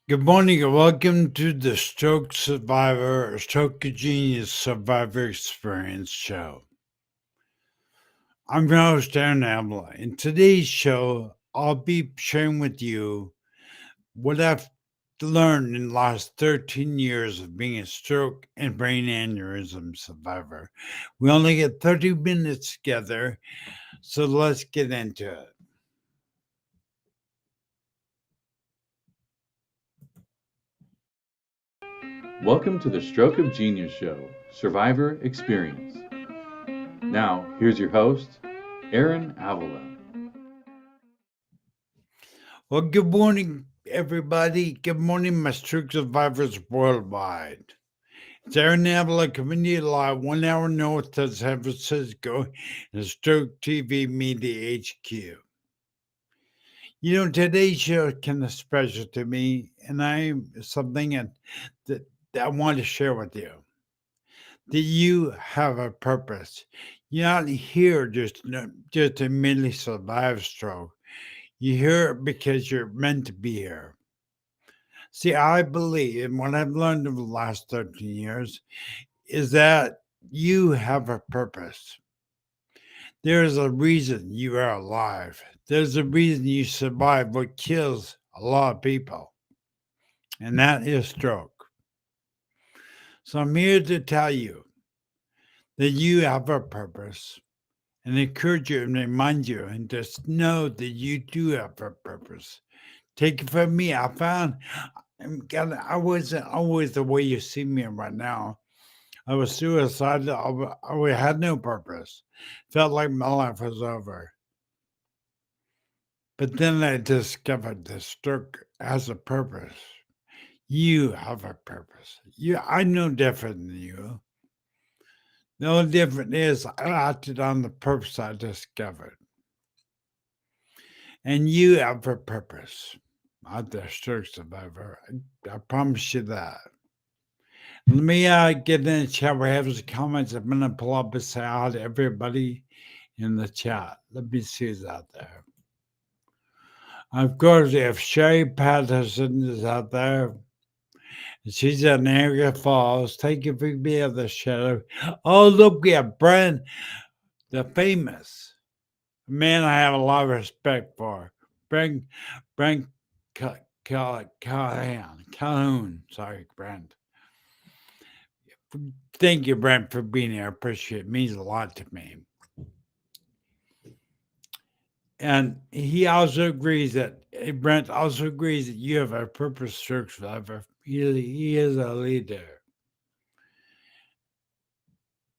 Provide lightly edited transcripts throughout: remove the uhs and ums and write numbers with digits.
Good morning and welcome to the Stroke Genius Survivor Experience show. I'm your host, Aaron Avila. In today's show, I'll be sharing with you what I've learned in the last 13 years of being a stroke and brain aneurysm survivor. We only get 30 minutes together, so let's get into it. Welcome to the Stroke of Genius Show, Survivor Experience. Now, here's your host, Aaron Avila. Well, good morning, everybody. Good morning, my stroke survivors worldwide. It's Aaron Avila Community Live, 1 hour north of San Francisco, and Stroke TV Media HQ. Today's show is kind of special to me, and something that I want to share with you. That you have a purpose. You're not here just to merely survive stroke. You're here because you're meant to be here. See, I believe, and what I've learned over the last 13 years is that you have a purpose. There's a reason you are alive. There's a reason you survive what kills a lot of people, and that is stroke. So I'm here to tell you that you have a purpose and encourage you and remind you and just know that you do have a purpose. Take it from me. I wasn't always the way you see me right now. I was suicidal. I had no purpose. Felt like my life was over. But then I discovered the stroke has a purpose. You have a purpose. I'm no different than you. The only difference is I acted on the purpose I discovered. And you have a purpose. I'm the stroke survivor. I promise you that. Let me get in the chat. We have some comments. I'm going to pull up and say hi to everybody in the chat. Let me see who's out there. Of course, if Sherry Patterson is out there, she's in Niagara Falls. Thank you for being the shadow. Oh, look, we have Brent, the famous man I have a lot of respect for. Brent Calhoun. Sorry, Brent. Thank you, Brent, for being here. I appreciate it. It means a lot to me. And he also agrees that Brent also agrees that you have a purpose search forever. He is a leader.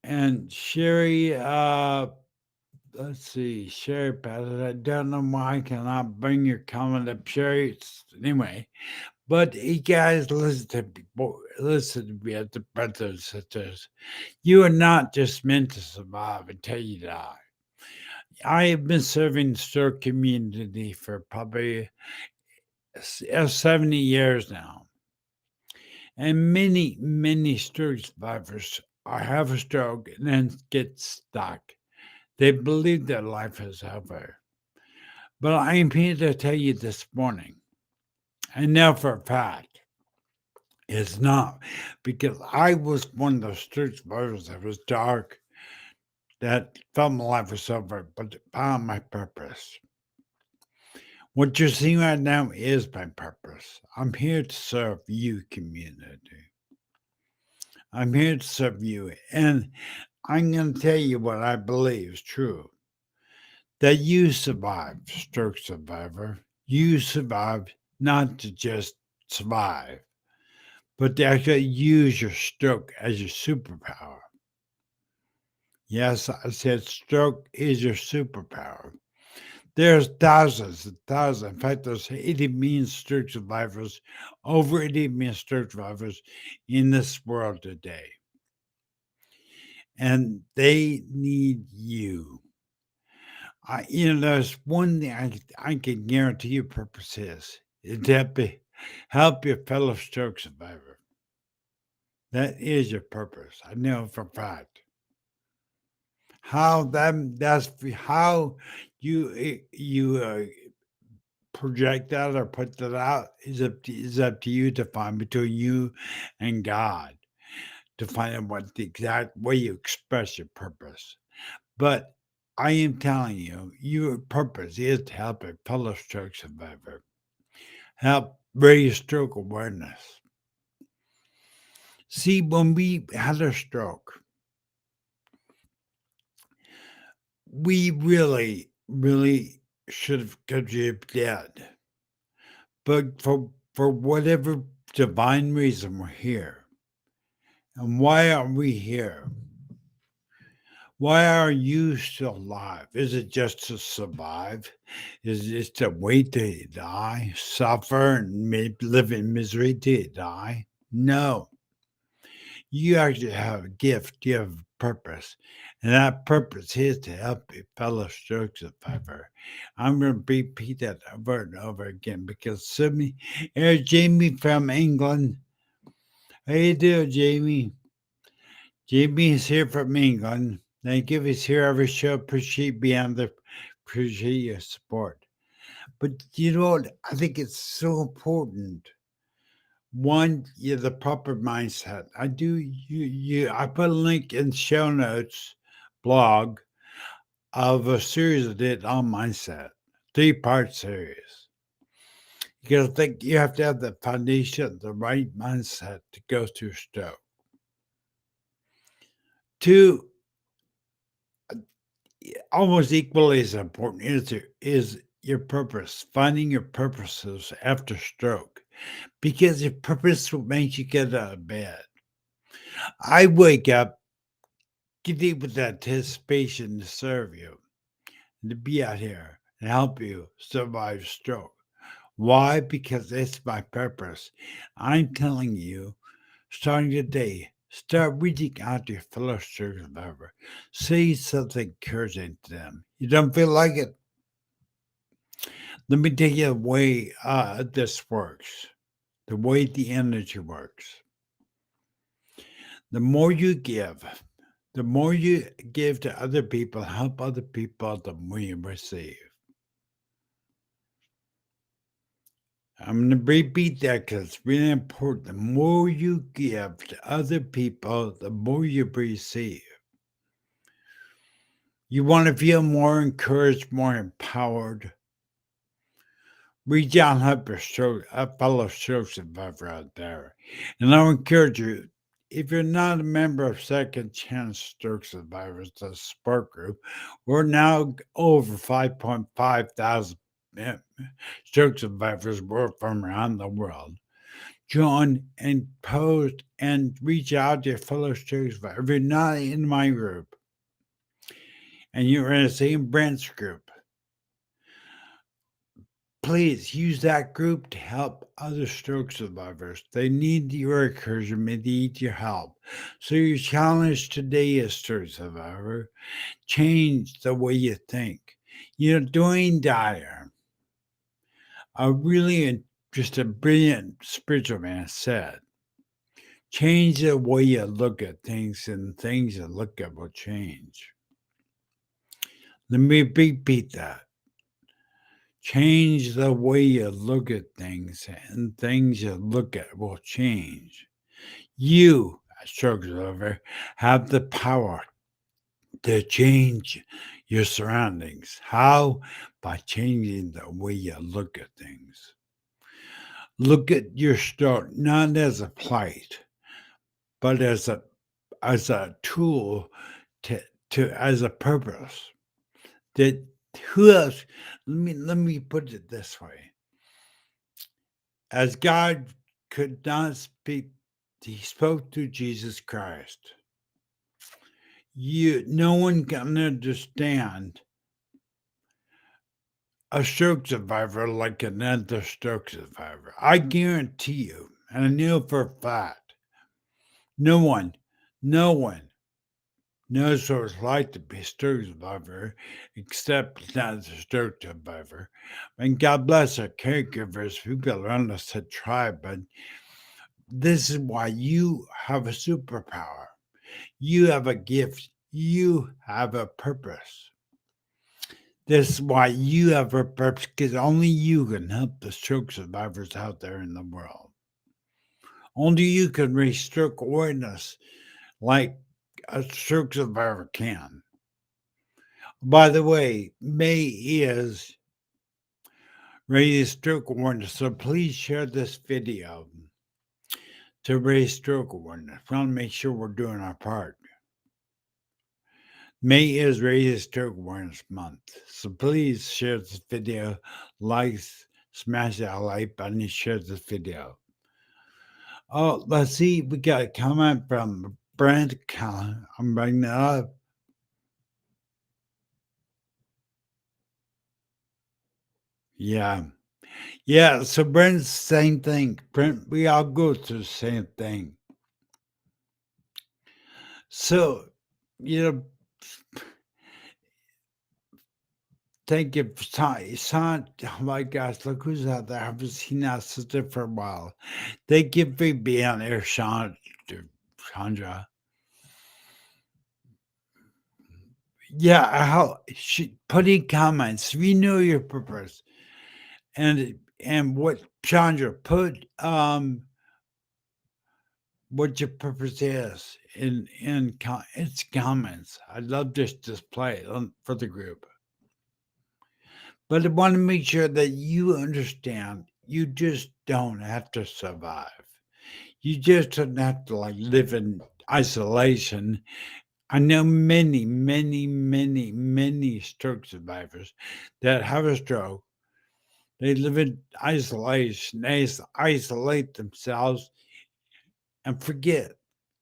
And Sherry, let's see, Sherry Patterson, I don't know why I cannot bring your comment up, Sherry. Anyway, but you guys listen to me as the brothers and sisters. You are not just meant to survive until you die. I have been serving the stroke community for probably 70 years now. And many stroke survivors have a stroke and then get stuck. They believe their life is over. But I am here to tell you this morning, I know for a fact it's not, because I was one of those stroke survivors that was dark, that felt my life was over, but found my purpose. What you're seeing right now is my purpose. I'm here to serve you, community. I'm here to serve you. And I'm going to tell you what I believe is true, that you survived, stroke survivor. You survived not to just survive, but to actually use your stroke as your superpower. Yes, I said stroke is your superpower. There's thousands and thousands. In fact, there's 80 million stroke survivors, over 80 million stroke survivors in this world today. And they need you. There's one thing I can guarantee your purpose is to help your fellow stroke survivor. That is your purpose. I know for a fact. That's how you project that or put that out is up to you to find between you and God to find out what the exact way you express your purpose. But I am telling you, your purpose is to help a fellow stroke survivor, help raise stroke awareness. See, when we had a stroke, we really should have contributed dead. But for whatever divine reason, we're here. And why are we here? Why are you still alive? Is it just to survive? Is it to wait till you die, suffer, and live in misery till you die? No. You actually have a gift, you have a purpose. And that purpose is to help a fellow stroke survivor. I'm going to repeat that over and over again because Sydney, here's Jamie from England. How you doing, Jamie? Jamie is here from England. Thank you. He's here every show. Appreciate appreciate your support. But you know what? I think it's so important. One, yeah, the proper mindset. I put a link in show notes blog of a series I did on mindset, 3-part series. Because I think you have to have the foundation, the right mindset to go through stroke. Two, almost equally as important is your purpose, finding your purposes after stroke. Because your purpose will make you get out of bed. I wake up giddy with anticipation to serve you and to be out here and help you survive stroke. Why? Because it's my purpose. I'm telling you, starting today, start reaching out to your fellow stroke survivor. Say something encouraging to them. You don't feel like it? Let me tell you the way this works, the way the energy works. The more you give, the more you give to other people, help other people, the more you receive. I'm going to repeat that because it's really important. The more you give to other people, the more you receive. You want to feel more encouraged, more empowered. Reach out and help a fellow stroke survivor out there. And I'll encourage you, if you're not a member of Second Chance Stroke Survivors, the support group, we're now over 5.5 thousand stroke survivors from around the world. Join and post and reach out to your fellow stroke survivors. If you're not in my group and you're in the same branch group, please use that group to help other stroke survivors. They need your encouragement, they need your help. So, your challenge today is, stroke survivor, change the way you think. You know, Dwayne Dyer, just a brilliant spiritual man, said, change the way you look at things, and things you look at will change. Let me repeat that. Change the way you look at things, and things you look at will change. You, as stroke survivor, have the power to change your surroundings. How? By changing the way you look at things. Look at your stroke not as a plight, but as a tool to as a purpose. That who else? Let me put it this way: as God could not speak, He spoke through Jesus Christ. No one can understand a stroke survivor like another stroke survivor. I guarantee you, and I know for a fact, no one, no one knows what it's like to be a stroke survivor except not a stroke survivor. And God bless our caregivers, people around us that try, but this is why you have a superpower. You have a gift. You have a purpose. This is why you have a purpose, because only you can help the stroke survivors out there in the world. Only you can raise stroke awareness like a stroke survivor can. By the way, May is raise stroke awareness, so please share this video to raise stroke awareness. We want to make sure we're doing our part. May is Raise Stroke Awareness Month, so please share this video, like, smash that like button, and share this video. Oh, let's see, we got a comment from Brent Cullen. I'm bringing that up. Yeah. Yeah, so Brent's same thing. Brent, we all go through the same thing. So, you know, thank you for son. Oh my gosh, look who's out there. I haven't seen that sister for a while. Thank you for being on there, Chandra. Yeah, how put in comments. We know your purpose. And what Chandra put what your purpose is in its comments. I'd love to display it for the group. But I want to make sure that you understand you just don't have to survive. You just don't have to like live in isolation. I know many, many, many, many stroke survivors that have a stroke. They live in isolation. They isolate themselves and forget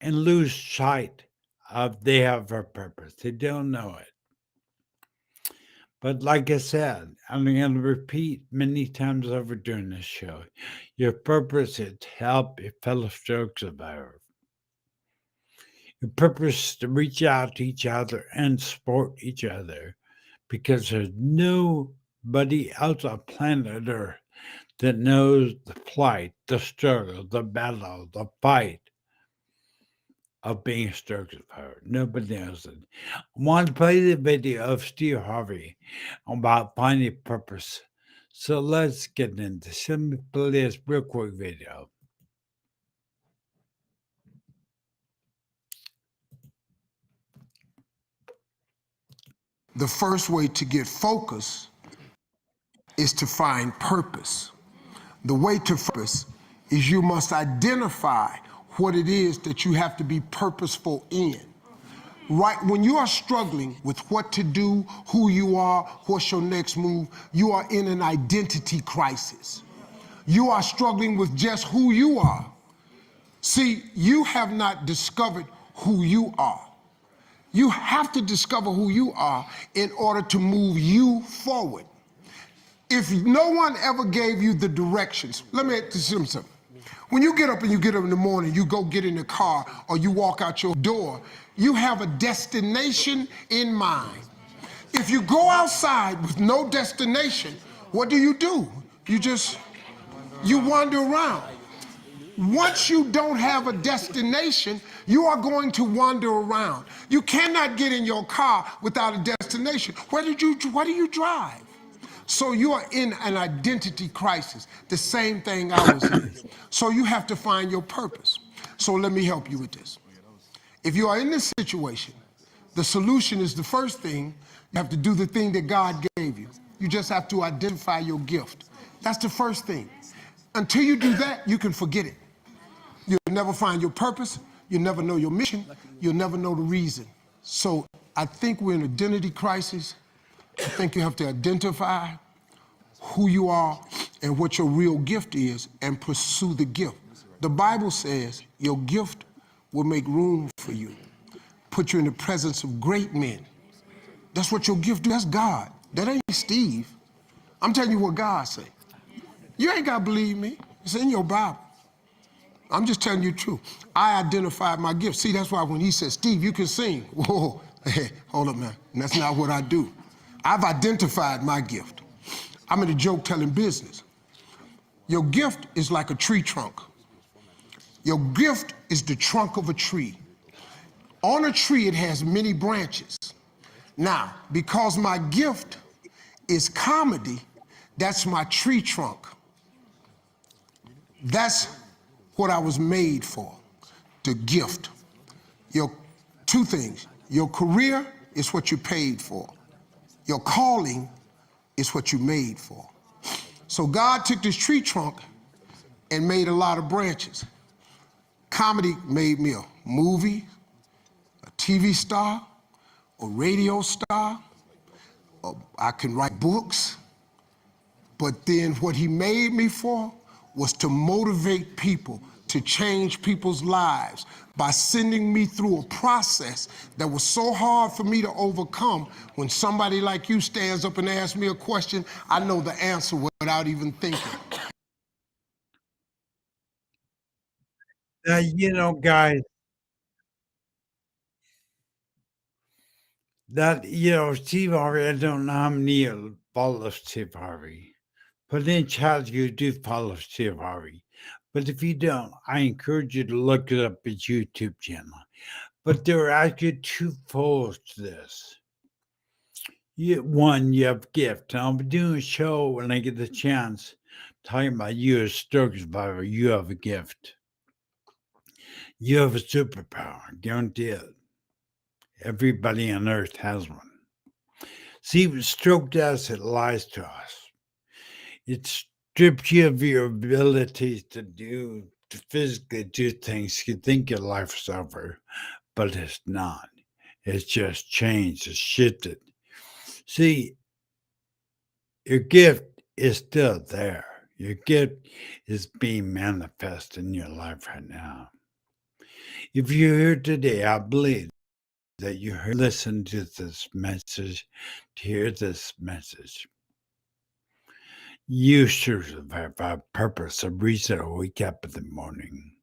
and lose sight of they have a purpose. They don't know it. But like I said, I'm going to repeat many times over during this show. Your purpose is to help your fellow stroke survivors. Your purpose is to reach out to each other and support each other because there's nobody else on planet Earth that knows the plight, the struggle, the battle, the fight of being a stroke survivor. Nobody knows it. I want to play the video of Steve Harvey about finding purpose. So let's get into this. Let me play this real quick video. The first way to get focus is to find purpose. The way to purpose is you must identify what it is that you have to be purposeful in. Right when you are struggling with what to do, who you are, what's your next move, you are in an identity crisis. You are struggling with just who you are. See, you have not discovered who you are. You have to discover who you are in order to move you forward. If no one ever gave you the directions, let me ask you something. When you get up in the morning, you go get in the car or you walk out your door, you have a destination in mind. If you go outside with no destination, what do? You wander around. Once you don't have a destination, you are going to wander around. You cannot get in your car without a destination. What do you drive? So you are in an identity crisis, the same thing I was in. So you have to find your purpose. So let me help you with this. If you are in this situation, the solution is the first thing, you have to do the thing that God gave you. You just have to identify your gift. That's the first thing. Until you do that, you can forget it. You'll never find your purpose. You'll never know your mission. You'll never know the reason. So I think we're in an identity crisis. I think you have to identify who you are and what your real gift is and pursue the gift. The Bible says your gift will make room for you, put you in the presence of great men. That's what your gift do. That's God. That ain't Steve. I'm telling you what God say. You ain't got to believe me. It's in your Bible. I'm just telling you the truth. I identified my gift. See, that's why when he said, Steve, you can sing. Whoa, hey, hold up, man. That's not what I do. I've identified my gift. I'm in the joke-telling business. Your gift is like a tree trunk. Your gift is the trunk of a tree. On a tree, it has many branches. Now, because my gift is comedy. That's my tree trunk. That's what I was made for, the gift. Your two things. Your career is what you paid for. Your calling is what you made for. So God took this tree trunk and made a lot of branches. Comedy made me a movie, a TV star, a radio star. I can write books. But then what he made me for was to motivate people, to change people's lives by sending me through a process that was so hard for me to overcome. When somebody like you stands up and asks me a question, I know the answer without even thinking. Now, guys, Steve Harvey, I don't know how many you follow Steve Harvey. But in chat, you do follow Steve Harvey. But if you don't, I encourage you to look it up his YouTube channel. But there are actually two folds to this. One, you have gift. And I'll be doing a show when I get the chance talking about you as a stroke survivor. You have a gift. You have a superpower. Guarantee it. Everybody on earth has one. See, what stroke does, it lies to us. It strips you of your ability to physically do things. You think your life is over, but it's not. It's just changed, it's shifted. See, your gift is still there. Your gift is being manifest in your life right now. If you're here today, I believe that you listen to this message, to hear this message. You should have a purpose, a reason to wake up in the morning.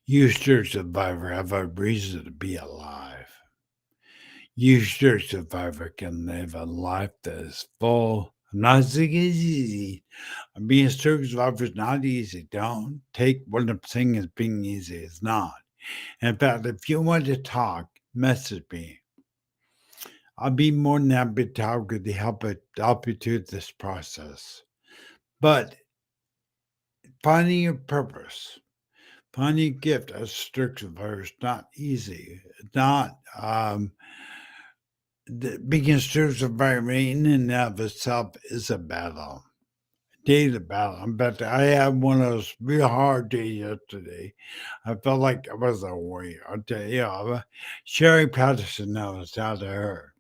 You stroke survivor have a reason to be alive. You stroke survivor can live a life that is full. I'm not saying it's easy. Being a stroke survivor is not easy. Don't take what I'm saying as being easy. It's not. In fact, if you want to talk, message me. I'll be more than happy to talk with you, help you through this process. But finding your purpose, finding a gift as a stroke survivor is not easy. It's not being a stroke survivor in and of itself is a battle. Daily battle. But I had one of those real hard days yesterday. I felt like I was a warrior. I'll tell you, Sherry Patterson knows how to her.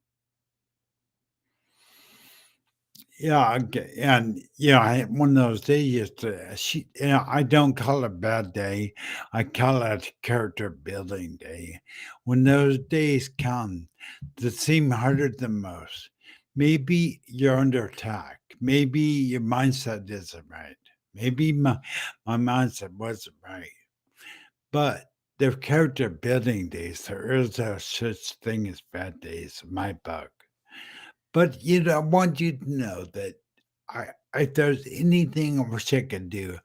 Yeah, okay, and I had one of those days yesterday. I don't call it a bad day. I call it a character building day. When those days come that seem harder than most, maybe you're under attack. Maybe your mindset isn't right. Maybe my mindset wasn't right. But they're character building days. There is no such thing as bad days in my book. But I want you to know that if there's anything I wish I could do,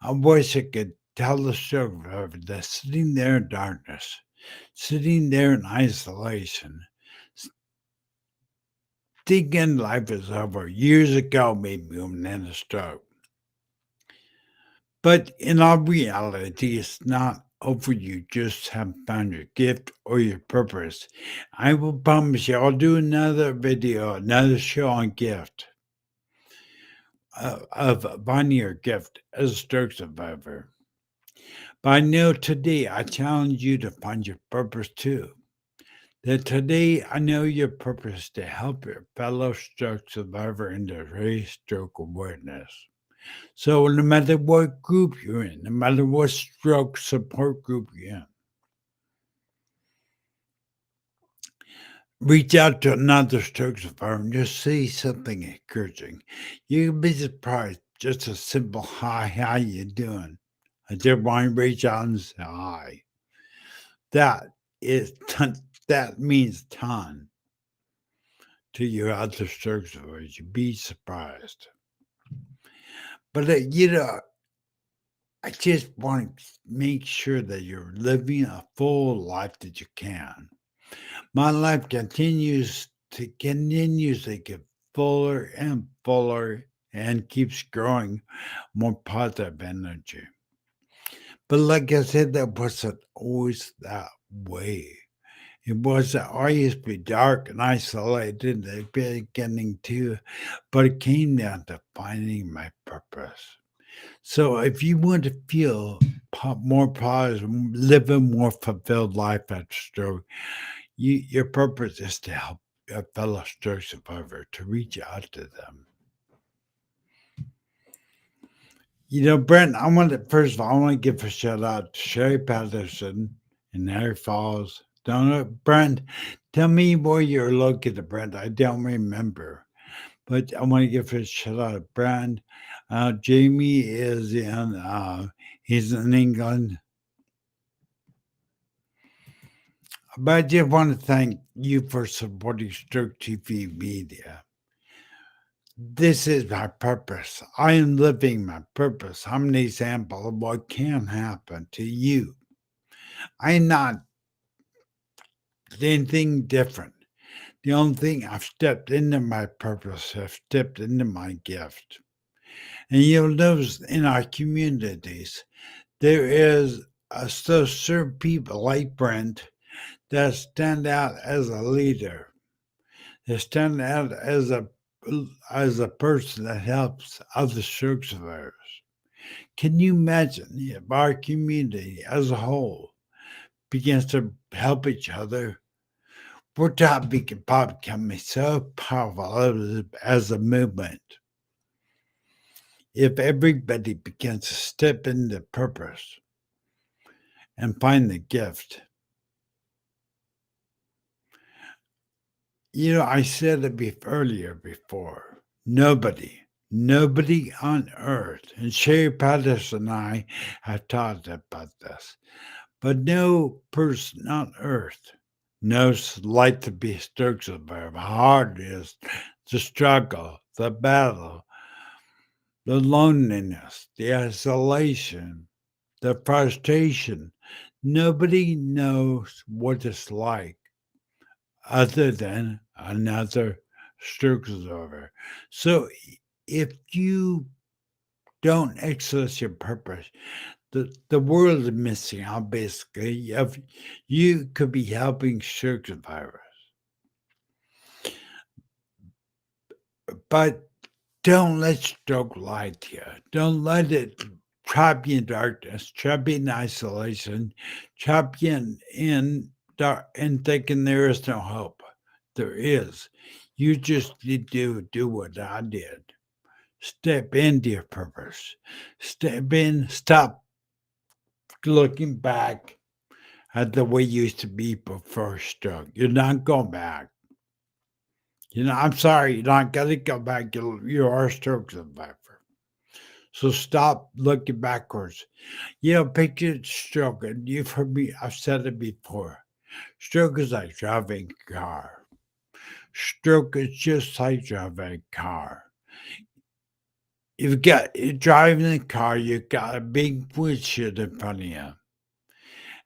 I wish I could tell the survivor that's sitting there in darkness, sitting there in isolation, thinking life is over years ago, maybe when they had a stroke. But in all reality, it's not over. You just haven't found your gift or your purpose. I will promise you, I'll do another video, another show on gift. Of finding your gift as a stroke survivor. But I know today I challenge you to find your purpose too. That today I know your purpose is to help your fellow stroke survivor in the raise stroke awareness. So no matter what group you're in, no matter what stroke support group you're in, reach out to another stroke survivor and just say something encouraging. You'll be surprised. Just a simple hi, how you doing? I just want to reach out and say hi. That is that means a ton to your other stroke survivors. You'd be surprised. But I just want to make sure that you're living a full life that you can. My life continues to give fuller and fuller and keeps growing more positive energy. But like I said, that wasn't always that way. It wasn't always be dark and isolated in the beginning too, but it came down to finding my purpose. So if you want to feel more positive, live a more fulfilled life after stroke, your purpose is to help a fellow stroke survivor to reach out to them. Brent, first of all, I want to give a shout out to Sherry Patterson in Harry Falls. Don't know, Brent, tell me where you're located, Brent. I don't remember. But I want to give a shout out to Brent. Jamie is he's in England. But I just want to thank you for supporting Stroke TV Media. This is my purpose. I am living my purpose. I'm an example of what can happen to you. I'm not anything different. The only thing I've stepped into my purpose, I've stepped into my gift. And you'll notice in our communities, there is so certain people like Brent that stand out as a leader. They stand out as a person that helps other stroke survivors. Can you imagine if our community as a whole begins to help each other? We're talking about becoming so powerful as a movement. If everybody begins to step into purpose and find the gift. I said it earlier before. Nobody on earth, and Sherry Patterson and I have talked about this, but no person on earth knows like to be a stroke survivor, how hard it is, the struggle, the battle, the loneliness, the isolation, the frustration. Nobody knows what it's like other than another stroke survivor. So if you don't access your purpose, the world is missing out basically. If you could be helping stroke survivors. But don't let stroke lie to you. Don't let it trap you in darkness, trap you in isolation, trap you in dark and thinking there is no hope. There is. You just need to do what I did. Step into your purpose. Step in, stop looking back at the way you used to be before stroke. You're not going back. I'm sorry, you're not going to go back. You are a stroke survivor. So stop looking backwards. Picture stroke, and you've heard me, I've said it before. Stroke is like driving a car. Stroke is just like driving a car. You're driving a car, you've got a big windshield in front of you.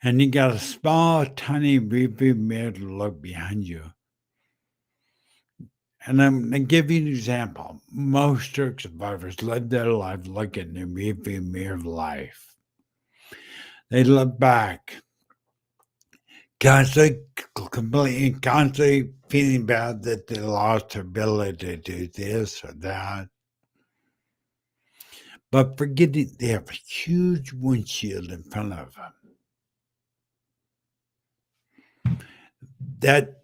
And you got a small, tiny rearview mirror to look behind you. And I'm going to give you an example. Most stroke survivors live their life looking in the rearview mirror of life. They look back, constantly feeling bad that they lost their ability to do this or that. But forgetting they have a huge windshield in front of them. That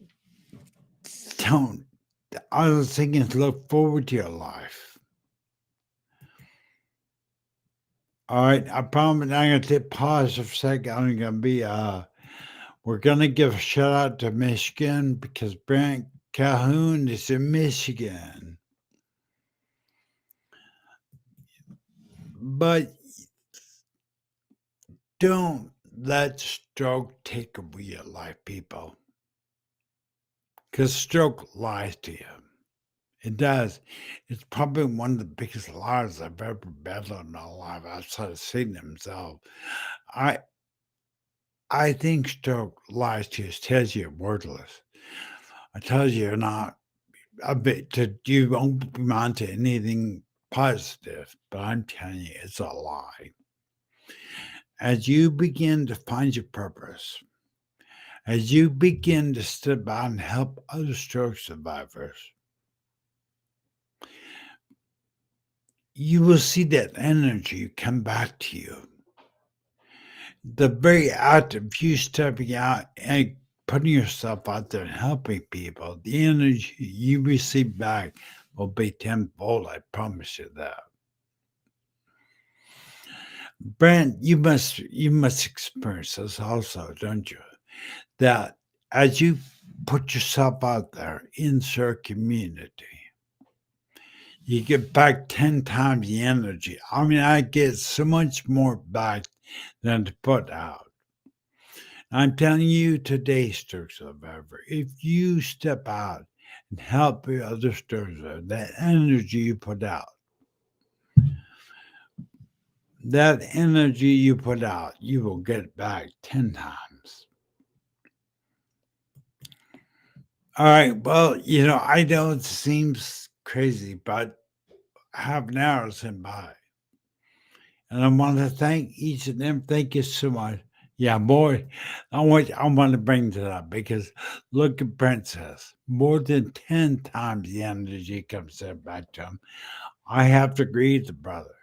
don't. I was thinking, look forward to your life. All right, I promise I'm going to take pause for a second. I'm going to be, we're going to give a shout out to Michigan because Brent Calhoun is in Michigan. But don't let stroke take away your life, people. Because stroke lies to you. It does. It's probably one of the biggest lies I've ever battled in my life outside of Satan himself. I think stroke lies to you, tells you you're worthless. It tells you you're not a bit to you won't amount to anything positive, but I'm telling you, it's a lie. As you begin to find your purpose, as you begin to step out and help other stroke survivors, you will see that energy come back to you. The very act of you stepping out and putting yourself out there and helping people, the energy you receive back will be tenfold. I promise you that. Brent, you must experience this also, don't you? That as you put yourself out there in your community, you get back 10 times the energy. I mean, I get so much more back than to put out. I'm telling you today, stroke survivor, if you step out and help the other stroke survivor, that energy you put out, you will get it back 10 times. All right. Well, I know it seems crazy, but half an hour has been by. And I want to thank each of them. Thank you so much. Yeah, boy, I want to bring that up because look at Princess. More than 10 times the energy comes back to him. I have to agree with the brother.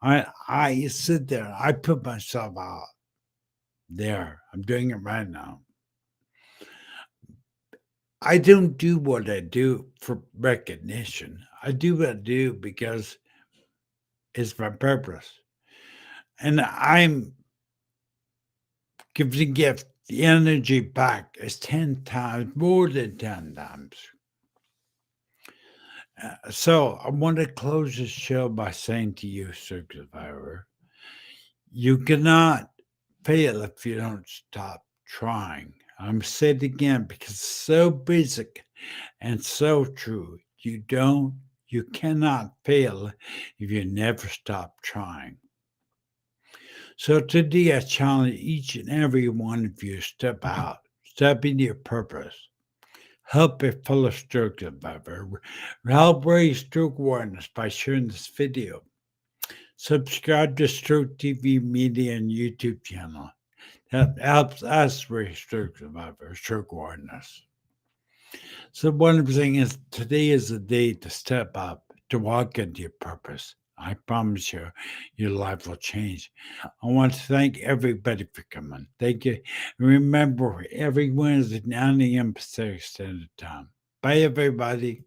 I sit there, I put myself out there. I'm doing it right now. I don't do what I do for recognition. I do what I do because it's my purpose. And I'm giving gift the energy back is 10 times, more than 10 times. So I want to close this show by saying to you, Circle Survivor, you cannot fail if you don't stop trying. I'm saying it again because it's so basic and so true. You cannot fail if you never stop trying. So today I challenge each and every one of you to step out, step into your purpose, help a fellow stroke survivor, help raise stroke awareness by sharing this video. Subscribe to Stroke TV Media and YouTube channel. That helps us raise stroke survivor stroke awareness. So one thing is today is the day to step up, to walk into your purpose. I promise you, your life will change. I want to thank everybody for coming. Thank you. Remember, every Wednesday, 9 a.m. Pacific Standard Time. Bye, everybody.